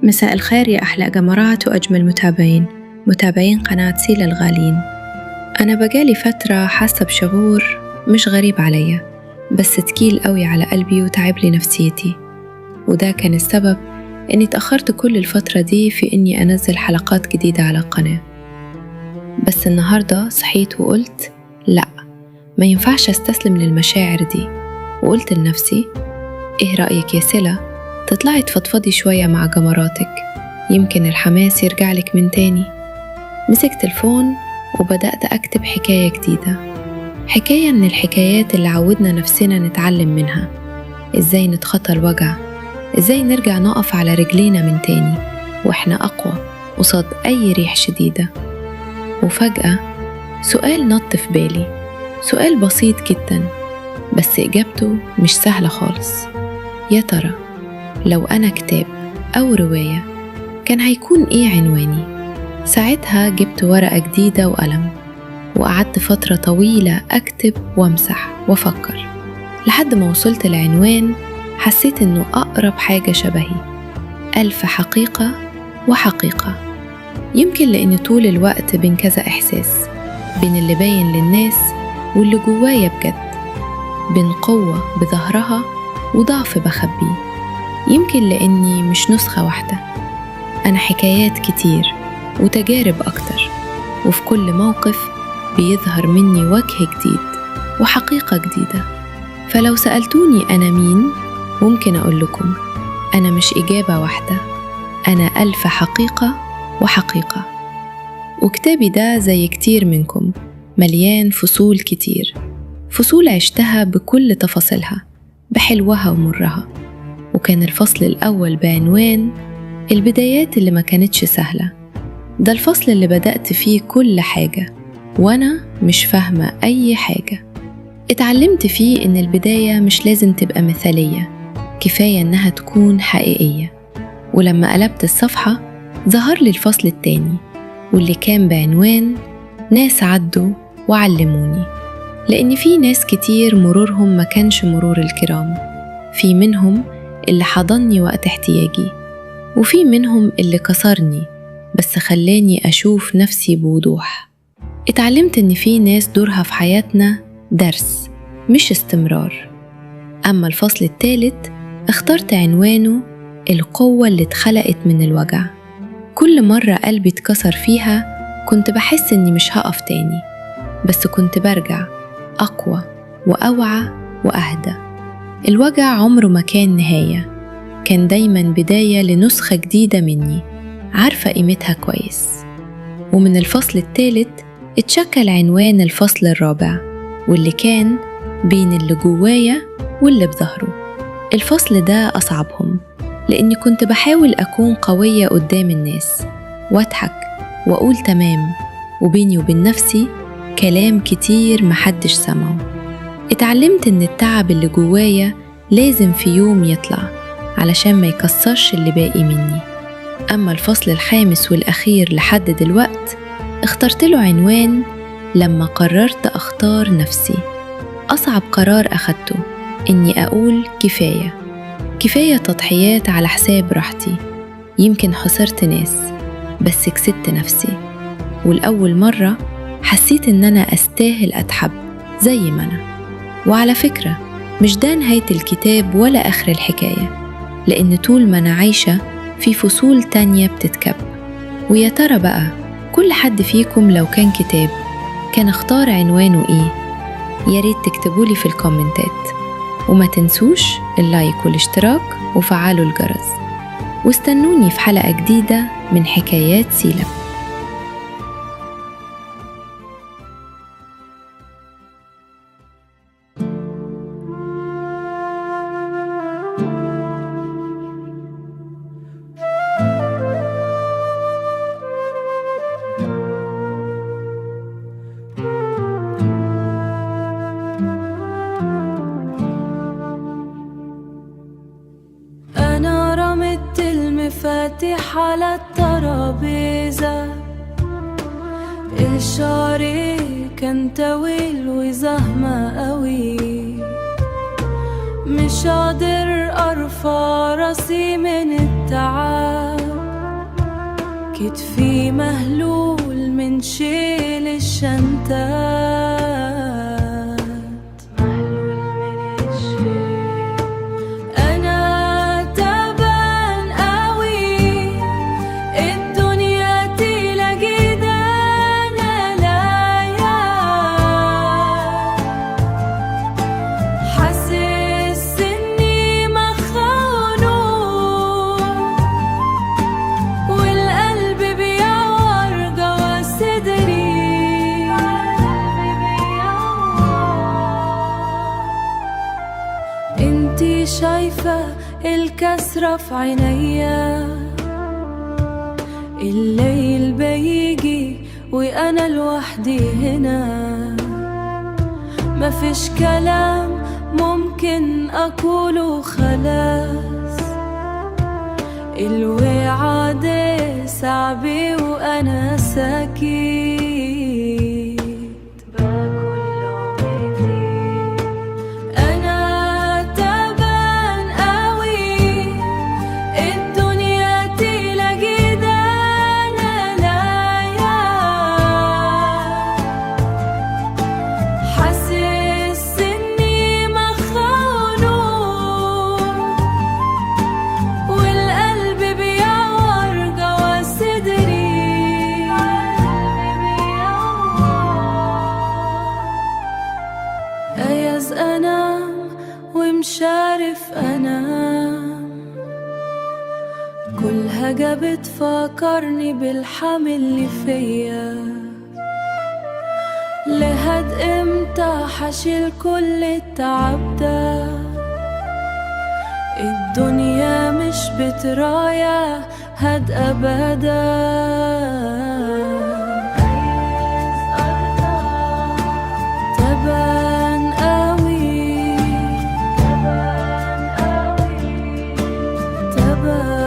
مساء الخير يا أحلى جمرات وأجمل متابعين قناة سيلا الغالين. أنا بقالي فترة حاسة بشعور مش غريب عليا، بس تقيل قوي على قلبي وتعب لي نفسيتي، وده كان السبب إني تأخرت كل الفترة دي في إني أنزل حلقات جديدة على القناة. بس النهاردة صحيت وقلت لأ، ما ينفعش أستسلم للمشاعر دي، وقلت لنفسي إيه رأيك يا سيلا تطلعي تفضفضي شوية مع جمراتك، يمكن الحماس يرجعلك من تاني. مسكت الفون وبدأت أكتب حكاية جديدة، حكاية من الحكايات اللي عودنا نفسنا نتعلم منها، إزاي نتخطى الوجع، إزاي نرجع نقف على رجلينا من تاني وإحنا أقوى قصاد أي ريح شديدة. وفجأة سؤال نط في بالي، سؤال بسيط جدا بس إجابته مش سهلة خالص. يا ترى لو أنا كتاب أو رواية كان هيكون إيه عنواني؟ ساعتها جبت ورقة جديدة وقلم وقعدت فترة طويلة أكتب وامسح وأفكر، لحد ما وصلت العنوان حسيت إنه أقرب حاجة شبهي، 1000 حقيقة وحقيقة. يمكن لأن طول الوقت بين كذا إحساس، بين اللي باين للناس واللي جوايا بجد، بين قوة بظهرها وضعف بخبيه. يمكن لأني مش نسخة واحدة، أنا حكايات كتير وتجارب أكتر، وفي كل موقف بيظهر مني وجه جديد وحقيقة جديدة. فلو سألتوني أنا مين، ممكن أقول لكم أنا مش إجابة واحدة، أنا 1000 حقيقة وحقيقة. وكتابي ده زي كتير منكم مليان فصول كتير، فصول عشتها بكل تفاصيلها، بحلوها ومرها. وكان الفصل الأول بعنوان البدايات اللي ما كانتش سهلة. ده الفصل اللي بدأت فيه كل حاجة وأنا مش فاهمة أي حاجة. اتعلمت فيه إن البداية مش لازم تبقى مثالية، كفاية إنها تكون حقيقية. ولما قلبت الصفحة ظهر لي الفصل التاني، واللي كان بعنوان ناس عدوا وعلموني. لأن في ناس كتير مرورهم ما كانش مرور الكرام، في منهم اللي حضني وقت احتياجي، وفي منهم اللي كسرني بس خلاني أشوف نفسي بوضوح. اتعلمت إن في ناس دورها في حياتنا درس مش استمرار. أما الفصل الثالث اخترت عنوانه القوة اللي اتخلقت من الوجع. كل مرة قلبي اتكسر فيها كنت بحس إني مش هقف تاني، بس كنت برجع أقوى وأوعى وأهدى. الوجع عمره ما كان نهاية، كان دايماً بداية لنسخة جديدة مني عارفة قيمتها كويس. ومن الفصل الثالث اتشكل عنوان الفصل الرابع، واللي كان بين اللي جوايا واللي بظهره. الفصل ده أصعبهم، لأني كنت بحاول أكون قوية قدام الناس وأضحك وأقول تمام، وبيني وبين نفسي كلام كتير محدش سمعه. اتعلمت إن التعب اللي جوايا لازم في يوم يطلع علشان ما يكسرش اللي باقي مني. أما الفصل الخامس والأخير لحد دلوقت اخترت له عنوان لما قررت أختار نفسي. أصعب قرار أخدته إني أقول كفاية تضحيات على حساب راحتي. يمكن خسرت ناس بس كسبت نفسي، والأول مرة حسيت إن أنا أستاهل أتحب زي ما أنا. وعلى فكرة مش ده نهاية الكتاب ولا آخر الحكاية، لأن طول ما أنا عايشة في فصول تانية بتتكب. ويا ترى بقى كل حد فيكم لو كان كتاب كان اختار عنوانه إيه؟ ياريت تكتبولي في الكومنتات، وما تنسوش اللايك والاشتراك وفعلوا الجرس، واستنوني في حلقة جديدة من حكايات سيلا. المفاتيح على الترابيزة، الشعر كان طويل وزهمة قوي، مش قادر ارفع راسي من التعب، كتفي مهلول من شيل الشنتات، أنا تعبان قوي، الدنيا تلاقي دانا لايا، حاسس إني مخنوق والقلب بيعور جوا صدري، انتي شايفة الكسرة في عينيا، الليل بيجي وأنا لوحدي هنا، مفيش كلام ممكن أقوله خلاص، الوعد صعب وأنا ساكت باكل لقمتي، أنا تعبان قوي، الدنيا تلاقي دانا لايا، حاسس إني مخنوق والقلب بيعور جوا صدري، عايز أنام ومش عارف أنام، كل حاجة بتفكرني بالحمل اللي فيا، لحد امتى حشيل كل التعب ده، الدنيا مش بترايا هاد أبدا، تعبان قوي، تعبان